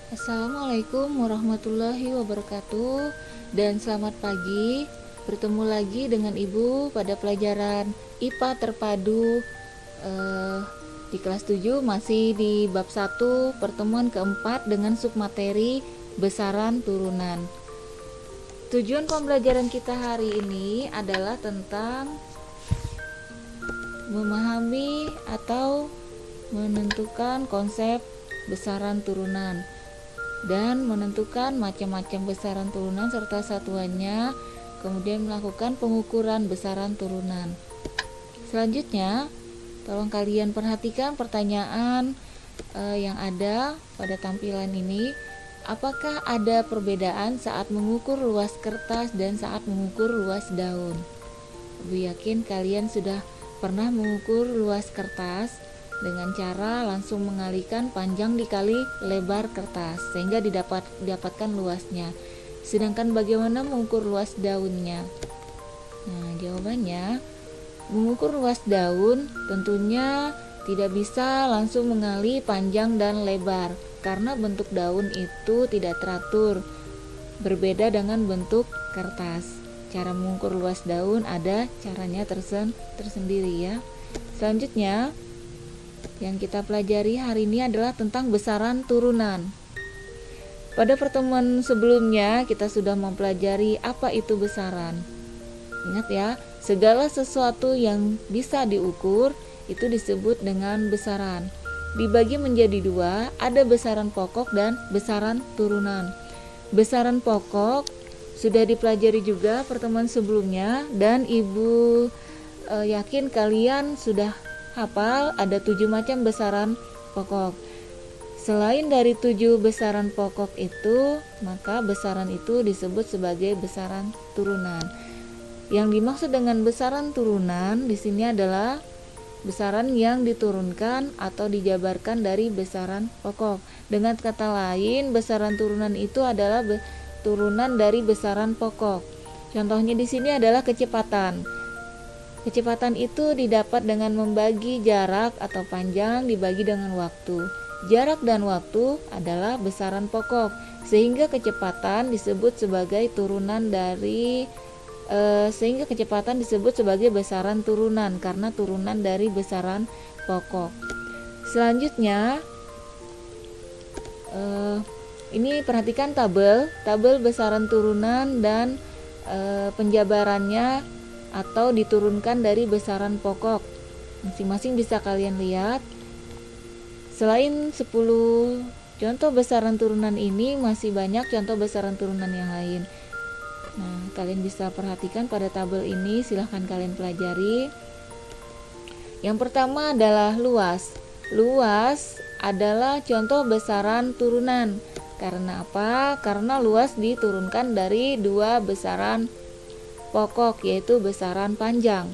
Assalamualaikum warahmatullahi wabarakatuh dan selamat pagi. Bertemu lagi dengan Ibu pada pelajaran IPA terpadu di kelas 7, masih di bab 1 pertemuan keempat dengan submateri besaran turunan. Tujuan pembelajaran kita hari ini adalah tentang memahami atau menentukan konsep besaran turunan dan menentukan macam-macam besaran turunan serta satuannya, kemudian melakukan pengukuran besaran turunan. Selanjutnya, tolong kalian perhatikan pertanyaan yang ada pada tampilan ini. Apakah ada perbedaan saat mengukur luas kertas dan saat mengukur luas daun? Ibu yakin kalian sudah pernah mengukur luas kertas dengan cara langsung mengalihkan panjang dikali lebar kertas sehingga didapatkan luasnya. Sedangkan bagaimana mengukur luas daunnya? Nah, jawabannya, mengukur luas daun tentunya tidak bisa langsung mengalih panjang dan lebar karena bentuk daun itu tidak teratur, berbeda dengan bentuk kertas. Cara mengukur luas daun ada caranya tersendiri ya. Selanjutnya, yang kita pelajari hari ini adalah tentang besaran turunan. Pada pertemuan sebelumnya kita sudah mempelajari apa itu besaran. Ingat ya, segala sesuatu yang bisa diukur itu disebut dengan besaran. Dibagi menjadi dua, ada besaran pokok dan besaran turunan. Besaran pokok sudah dipelajari juga pertemuan sebelumnya dan Ibu yakin kalian sudah hafal ada 7 macam besaran pokok. Selain dari 7 besaran pokok itu, maka besaran itu disebut sebagai besaran turunan. Yang dimaksud dengan besaran turunan di sini adalah besaran yang diturunkan atau dijabarkan dari besaran pokok. Dengan kata lain, besaran turunan itu adalah turunan dari besaran pokok. Contohnya di sini adalah kecepatan. Kecepatan itu didapat dengan membagi jarak atau panjang dibagi dengan waktu. Jarak dan waktu adalah besaran pokok, sehingga kecepatan disebut sebagai besaran turunan karena turunan dari besaran pokok. Selanjutnya, ini perhatikan tabel besaran turunan dan penjabarannya atau diturunkan dari besaran pokok. Masing-masing bisa kalian lihat. Selain 10 contoh besaran turunan ini, masih banyak contoh besaran turunan yang lain. Nah, kalian bisa perhatikan pada tabel ini, silahkan kalian pelajari. Yang pertama adalah luas. Luas adalah contoh besaran turunan. Karena apa? Karena luas diturunkan dari dua besaran pokok, yaitu besaran panjang.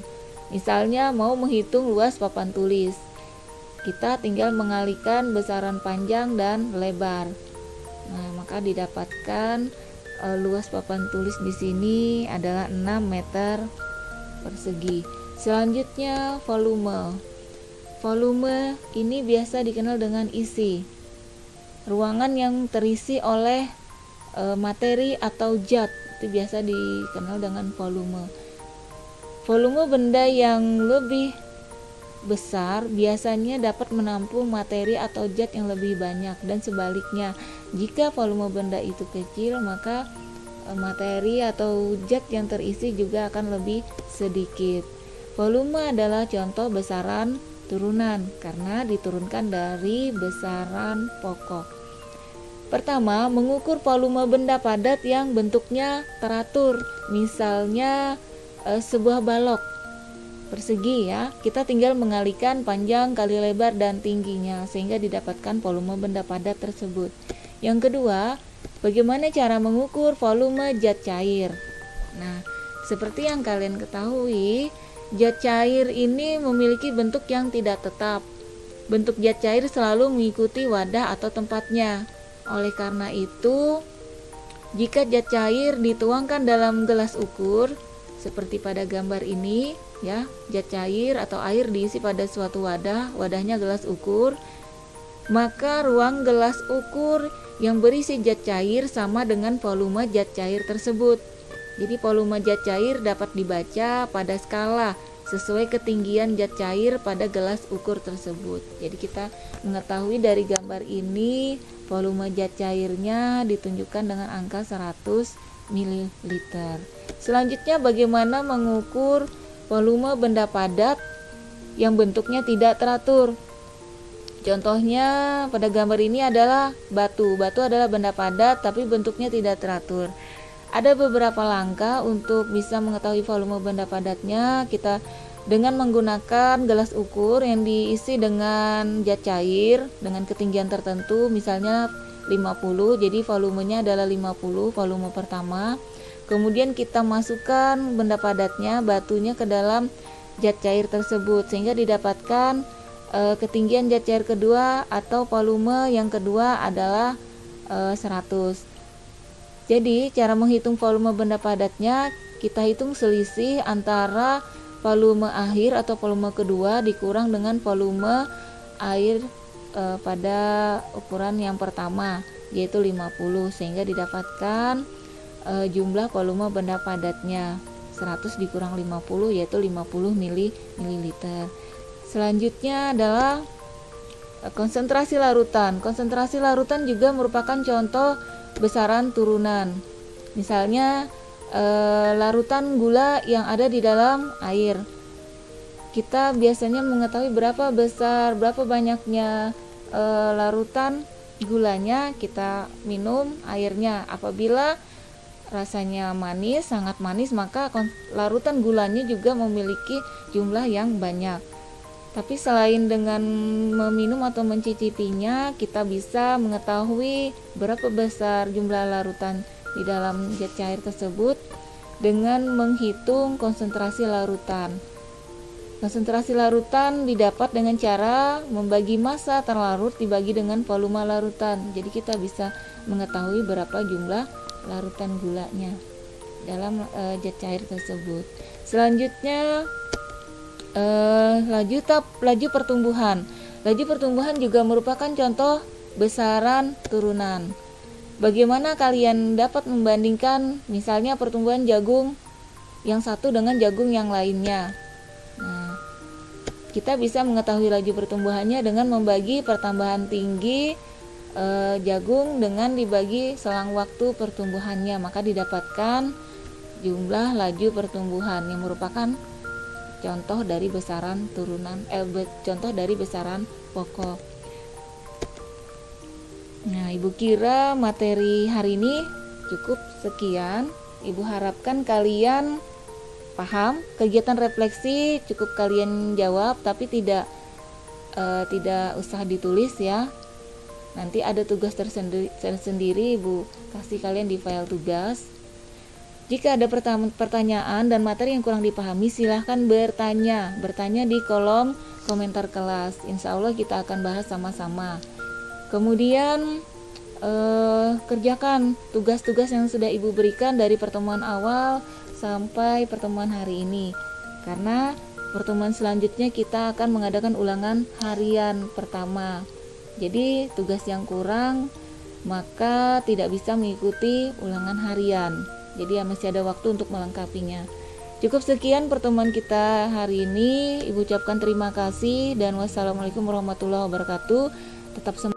Misalnya mau menghitung luas papan tulis, kita tinggal mengalihkan besaran panjang dan lebar. Nah, maka didapatkan luas papan tulis di sini adalah 6 meter persegi. Selanjutnya volume. Volume ini biasa dikenal dengan isi. Ruangan yang terisi oleh materi atau zat itu biasa dikenal dengan volume. Volume benda yang lebih besar biasanya dapat menampung materi atau zat yang lebih banyak, dan sebaliknya, jika volume benda itu kecil, maka materi atau zat yang terisi juga akan lebih sedikit. Volume adalah contoh besaran turunan karena diturunkan dari besaran pokok. Pertama, mengukur volume benda padat yang bentuknya teratur, misalnya sebuah balok persegi ya. Kita tinggal mengalihkan panjang kali lebar dan tingginya sehingga didapatkan volume benda padat tersebut. Yang kedua, bagaimana cara mengukur volume zat cair? Nah, seperti yang kalian ketahui, zat cair ini memiliki bentuk yang tidak tetap. Bentuk zat cair selalu mengikuti wadah atau tempatnya. Oleh karena itu, jika zat cair dituangkan dalam gelas ukur seperti pada gambar ini ya, zat cair atau air diisi pada suatu wadah, wadahnya gelas ukur. maka ruang gelas ukur yang berisi zat cair sama dengan volume zat cair tersebut. Jadi volume zat cair dapat dibaca pada skala sesuai ketinggian zat cair pada gelas ukur tersebut. Jadi kita mengetahui dari gambar ini volume zat cairnya ditunjukkan dengan angka 100 ml. Selanjutnya, bagaimana mengukur volume benda padat yang bentuknya tidak teratur? Contohnya pada gambar ini adalah batu. Batu adalah benda padat tapi bentuknya tidak teratur. Ada beberapa langkah untuk bisa mengetahui volume benda padatnya. Kita dengan menggunakan gelas ukur yang diisi dengan zat cair dengan ketinggian tertentu, misalnya 50. Jadi volumenya adalah 50, volume pertama. Kemudian kita masukkan benda padatnya, batunya ke dalam zat cair tersebut sehingga didapatkan ketinggian zat cair kedua atau volume yang kedua adalah 100. Jadi cara menghitung volume benda padatnya, kita hitung selisih antara volume akhir atau volume kedua dikurang dengan volume air pada ukuran yang pertama, yaitu 50, sehingga didapatkan jumlah volume benda padatnya 100 dikurang 50, yaitu 50 ml. Selanjutnya adalah konsentrasi larutan. Konsentrasi larutan juga merupakan contoh besaran turunan. Misalnya larutan gula yang ada di dalam air. Kita biasanya mengetahui berapa besar, berapa banyaknya larutan gulanya, kita minum airnya. Apabila rasanya manis, sangat manis, maka larutan gulanya juga memiliki jumlah yang banyak. Tapi selain dengan meminum atau mencicipinya, kita bisa mengetahui berapa besar jumlah larutan di dalam zat cair tersebut dengan menghitung konsentrasi larutan. Konsentrasi larutan didapat dengan cara membagi massa terlarut dibagi dengan volume larutan. Jadi kita bisa mengetahui berapa jumlah larutan gulanya dalam zat cair tersebut. Selanjutnya laju pertumbuhan. Laju pertumbuhan juga merupakan contoh besaran turunan. Bagaimana kalian dapat membandingkan misalnya pertumbuhan jagung yang satu dengan jagung yang lainnya? Nah, kita bisa mengetahui laju pertumbuhannya dengan membagi pertambahan tinggi jagung dengan dibagi selang waktu pertumbuhannya, maka didapatkan jumlah laju pertumbuhan yang merupakan contoh dari besaran turunan, contoh dari besaran pokok. Nah, Ibu kira materi hari ini cukup sekian. Ibu harapkan kalian paham. Kegiatan refleksi cukup kalian jawab, tapi tidak usah ditulis ya. Nanti ada tugas tersendiri Ibu kasih kalian di file tugas. Jika ada pertanyaan dan materi yang kurang dipahami, silahkan bertanya di kolom komentar kelas. Insya Allah kita akan bahas sama-sama. Kemudian kerjakan tugas-tugas yang sudah Ibu berikan dari pertemuan awal sampai pertemuan hari ini. Karena pertemuan selanjutnya kita akan mengadakan ulangan harian pertama. Jadi tugas yang kurang maka tidak bisa mengikuti ulangan harian. Jadi masih ada waktu untuk melengkapinya. Cukup sekian pertemuan kita hari ini. Ibu ucapkan terima kasih dan wassalamualaikum warahmatullahi wabarakatuh. Tetap semangat.